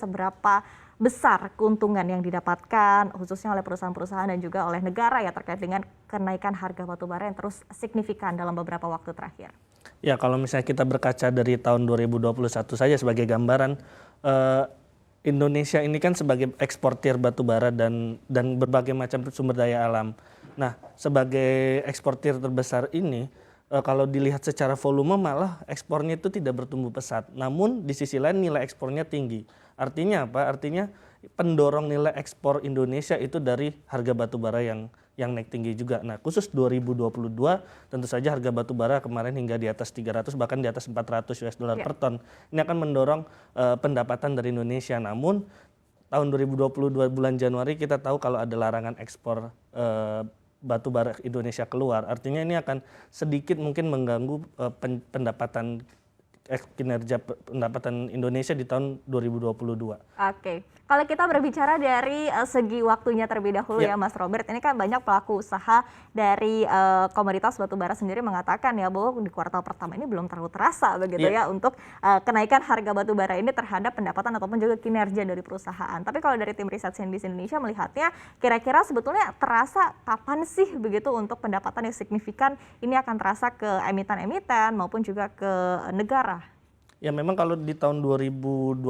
seberapa besar keuntungan yang didapatkan khususnya oleh perusahaan-perusahaan dan juga oleh negara ya terkait dengan kenaikan harga batubara yang terus signifikan dalam beberapa waktu terakhir? Ya, kalau misalnya kita berkaca dari tahun 2021 saja sebagai gambaran, eh, Indonesia ini kan sebagai eksportir batubara dan berbagai macam sumber daya alam. Nah, sebagai eksportir terbesar ini, kalau dilihat secara volume malah ekspornya itu tidak bertumbuh pesat. Namun di sisi lain nilai ekspornya tinggi. Artinya apa? Artinya pendorong nilai ekspor Indonesia itu dari harga batubara yang naik tinggi juga. Nah, khusus 2022 tentu saja harga batubara kemarin hingga di atas 300 bahkan di atas 400 US dollar per ton. Ini akan mendorong pendapatan dari Indonesia. Namun tahun 2022 bulan Januari kita tahu kalau ada larangan ekspor batu bara Indonesia keluar, artinya ini akan sedikit mungkin mengganggu kinerja pendapatan Indonesia di tahun 2022. Oke, kalau kita berbicara dari segi waktunya terlebih dahulu ya Mas Robert, ini kan banyak pelaku usaha dari komoditas batubara sendiri mengatakan ya bahwa di kuartal pertama ini belum terlalu terasa begitu ya untuk kenaikan harga batubara ini terhadap pendapatan ataupun juga kinerja dari perusahaan. Tapi kalau dari tim riset CNBC Indonesia melihatnya kira-kira sebetulnya terasa kapan sih begitu untuk pendapatan yang signifikan ini akan terasa ke emiten-emiten maupun juga ke negara? Ya memang kalau di tahun 2021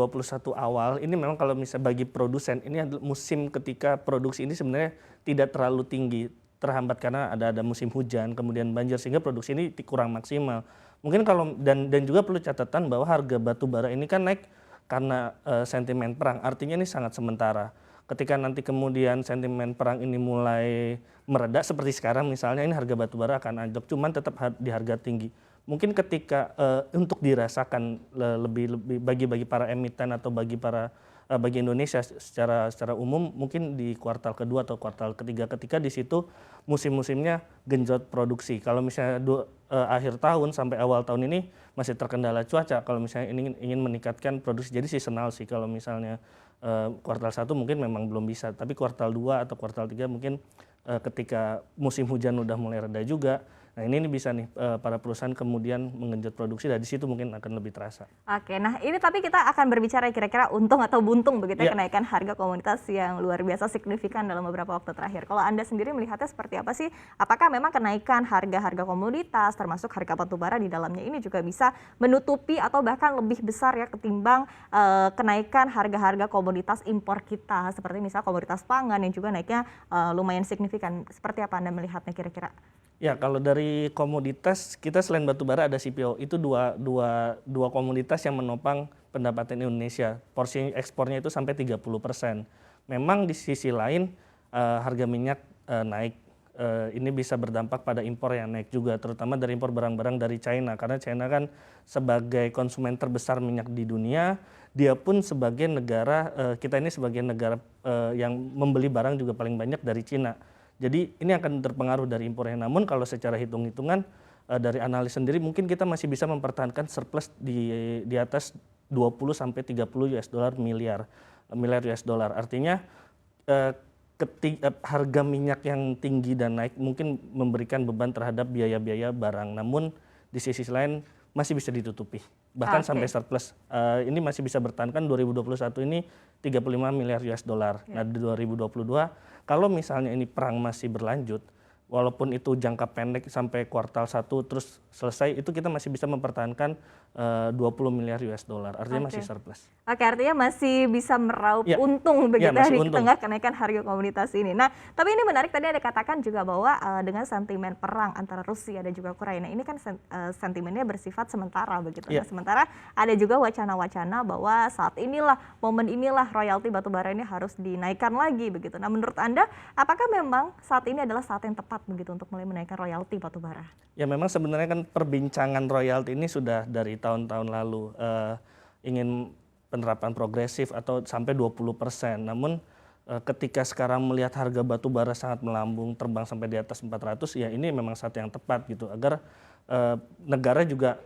awal ini memang kalau misalnya bagi produsen ini adalah musim ketika produksi ini sebenarnya tidak terlalu tinggi, terhambat karena ada musim hujan kemudian banjir sehingga produksi ini kurang maksimal. Mungkin kalau dan juga perlu catatan bahwa harga batu bara ini kan naik karena sentimen perang, artinya ini sangat sementara. Ketika nanti kemudian sentimen perang ini mulai mereda seperti sekarang misalnya ini harga batu bara akan anjlok cuman tetap di harga tinggi. Mungkin ketika untuk dirasakan lebih bagi para emiten atau bagi Indonesia secara umum mungkin di kuartal kedua atau kuartal ketiga ketika di situ musim-musimnya genjot produksi. Kalau misalnya akhir tahun sampai awal tahun ini masih terkendala cuaca. Kalau misalnya ingin meningkatkan produksi jadi seasonal sih. Kalau misalnya kuartal 1 mungkin memang belum bisa, tapi kuartal 2 atau kuartal 3 mungkin ketika musim hujan udah mulai reda juga. Nah ini bisa nih para perusahaan kemudian mengenjot produksi dan di situ mungkin akan lebih terasa. Oke, nah ini tapi kita akan berbicara kira-kira untung atau buntung begitu ya kenaikan harga komoditas yang luar biasa signifikan dalam beberapa waktu terakhir. Kalau Anda sendiri melihatnya seperti apa sih? Apakah memang kenaikan harga-harga komoditas termasuk harga batubara di dalamnya ini juga bisa menutupi atau bahkan lebih besar ya ketimbang kenaikan harga-harga komoditas impor kita seperti misal komoditas pangan yang juga naiknya lumayan signifikan. Seperti apa Anda melihatnya kira-kira? Ya kalau dari komoditas kita selain batubara ada CPO itu dua komoditas yang menopang pendapatan Indonesia. Porsi ekspornya itu sampai 30%. Memang di sisi lain harga minyak naik. Ini bisa berdampak pada impor yang naik juga, terutama dari impor barang-barang dari China. Karena China kan sebagai konsumen terbesar minyak di dunia, dia pun sebagai negara, kita ini sebagai negara yang membeli barang juga paling banyak dari China. Jadi ini akan terpengaruh dari impornya. Namun kalau secara hitung-hitungan dari analis sendiri mungkin kita masih bisa mempertahankan surplus di atas 20 sampai 30 miliar US dollar. Artinya harga minyak yang tinggi dan naik mungkin memberikan beban terhadap biaya-biaya barang. Namun di sisi lain masih bisa ditutupi. Bahkan sampai surplus. Ini masih bisa bertahan kan 2021 ini 35 miliar US dollar. Nah di 2022 kalau misalnya ini perang masih berlanjut, walaupun itu jangka pendek sampai kuartal 1 terus selesai, itu kita masih bisa mempertahankan 20 miliar US dollar, artinya masih surplus. Oke, artinya masih bisa meraup untung begitu di tengah kenaikan harga komoditas ini. Nah, tapi ini menarik tadi ada katakan juga bahwa dengan sentimen perang antara Rusia dan juga Ukraina ini kan sentimennya bersifat sementara begitu. Nah, sementara ada juga wacana-wacana bahwa saat inilah, momen inilah royalti batubara ini harus dinaikkan lagi begitu. Nah, menurut Anda apakah memang saat ini adalah saat yang tepat begitu untuk mulai menaikkan royalti batubara? Ya memang sebenarnya kan perbincangan royalti ini sudah dari tahun-tahun lalu ingin penerapan progresif atau sampai 20%. Namun ketika sekarang melihat harga batu bara sangat melambung terbang sampai di atas 400 ya ini memang saat yang tepat gitu agar negara juga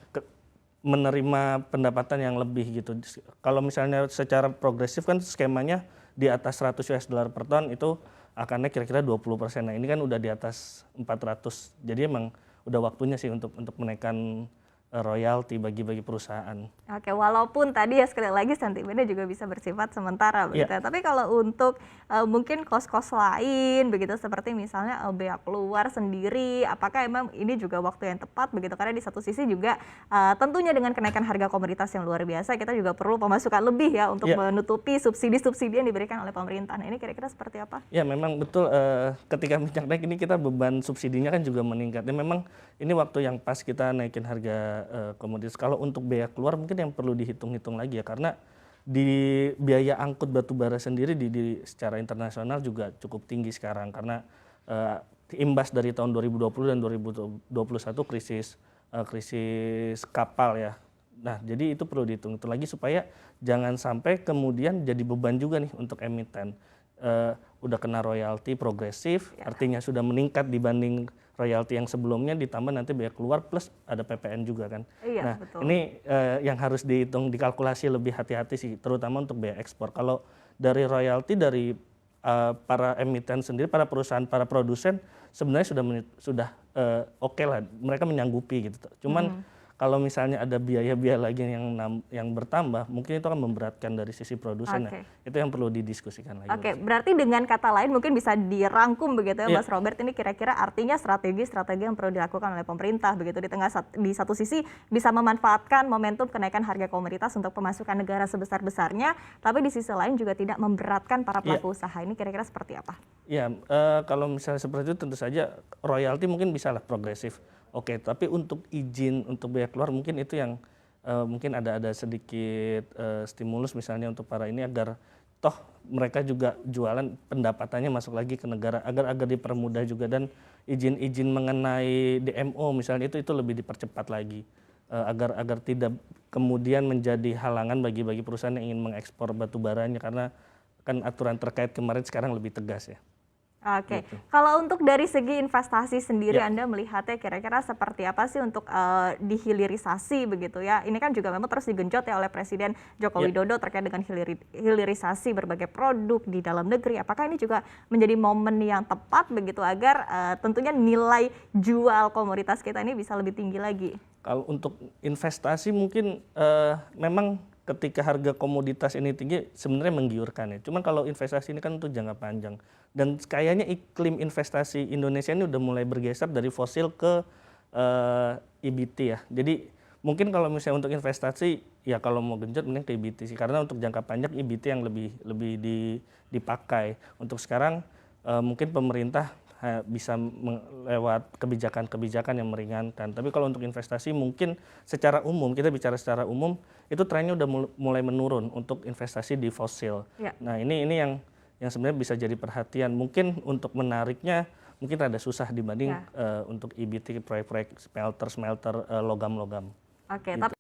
menerima pendapatan yang lebih gitu. Kalau misalnya secara progresif kan skemanya di atas 100 US dollar per ton itu akan naik kira-kira 20%. Nah ini kan udah di atas 400. Jadi emang udah waktunya sih untuk menaikkan royalti bagi perusahaan. Oke, walaupun tadi ya sekali lagi sentimennya juga bisa bersifat sementara begitu ya. Tapi kalau untuk mungkin kos-kos lain begitu seperti misalnya bea keluar sendiri, apakah emang ini juga waktu yang tepat begitu? Karena di satu sisi juga tentunya dengan kenaikan harga komoditas yang luar biasa, kita juga perlu pemasukan lebih ya untuk menutupi subsidi-subsidi yang diberikan oleh pemerintah. Nah, ini kira-kira seperti apa? Ya memang betul, ketika minyak naik ini kita beban subsidinya kan juga meningkat. Dan memang ini waktu yang pas kita naikin harga komoditas. Kalau untuk biaya keluar mungkin yang perlu dihitung-hitung lagi ya, karena di biaya angkut batu bara sendiri di secara internasional juga cukup tinggi sekarang karena imbas dari tahun 2020 dan 2021 krisis kapal ya. Nah, jadi itu perlu dihitung lagi supaya jangan sampai kemudian jadi beban juga nih untuk emiten. Udah kena royalti progresif, artinya sudah meningkat dibanding royalti yang sebelumnya, ditambah nanti biaya keluar plus ada PPN juga kan. Iya, Nah, betul. ini yang harus dihitung, dikalkulasi lebih hati-hati sih, terutama untuk biaya ekspor. Kalau dari royalti dari para emiten sendiri, para perusahaan, para produsen sebenarnya sudah oke lah, mereka menyanggupi gitu. Cuman kalau misalnya ada biaya-biaya lagi yang bertambah, mungkin itu akan memberatkan dari sisi produsen ya. Itu yang perlu didiskusikan lagi. Oke, berarti dengan kata lain mungkin bisa dirangkum begitu ya Mas Robert, ini kira-kira artinya strategi-strategi yang perlu dilakukan oleh pemerintah begitu di satu sisi bisa memanfaatkan momentum kenaikan harga komoditas untuk pemasukan negara sebesar-besarnya, tapi di sisi lain juga tidak memberatkan para pelaku usaha. Ini kira-kira seperti apa? Ya, kalau misalnya seperti itu tentu saja royalti mungkin bisa lah progresif. Oke, tapi untuk izin untuk biaya keluar mungkin itu yang mungkin ada sedikit stimulus misalnya untuk para ini agar toh mereka juga jualan pendapatannya masuk lagi ke negara agar dipermudah juga, dan izin-izin mengenai DMO misalnya itu lebih dipercepat lagi agar tidak kemudian menjadi halangan bagi perusahaan yang ingin mengekspor batu baranya, karena kan aturan terkait kemarin sekarang lebih tegas ya. Oke, kalau untuk dari segi investasi sendiri Anda melihatnya kira-kira seperti apa sih untuk dihilirisasi begitu ya? Ini kan juga memang terus digenjot ya oleh Presiden Joko Widodo terkait dengan hilirisasi berbagai produk di dalam negeri. Apakah ini juga menjadi momen yang tepat begitu agar tentunya nilai jual komoditas kita ini bisa lebih tinggi lagi? Kalau untuk investasi mungkin memang ketika harga komoditas ini tinggi sebenarnya menggiurkan ya. Cuman kalau investasi ini kan untuk jangka panjang. Dan kayaknya iklim investasi Indonesia ini udah mulai bergeser dari fosil ke EBT ya. Jadi mungkin kalau misalnya untuk investasi ya kalau mau genjot mending ke EBT sih. Karena untuk jangka panjang EBT yang lebih dipakai. Untuk sekarang mungkin pemerintah bisa lewat kebijakan-kebijakan yang meringankan. Tapi kalau untuk investasi mungkin secara umum, kita bicara secara umum, itu trennya udah mulai menurun untuk investasi di fosil. Nah ini yang sebenarnya bisa jadi perhatian. Mungkin untuk menariknya mungkin rada susah dibanding untuk EBT proyek-proyek smelter logam-logam. Oke, gitu. tapi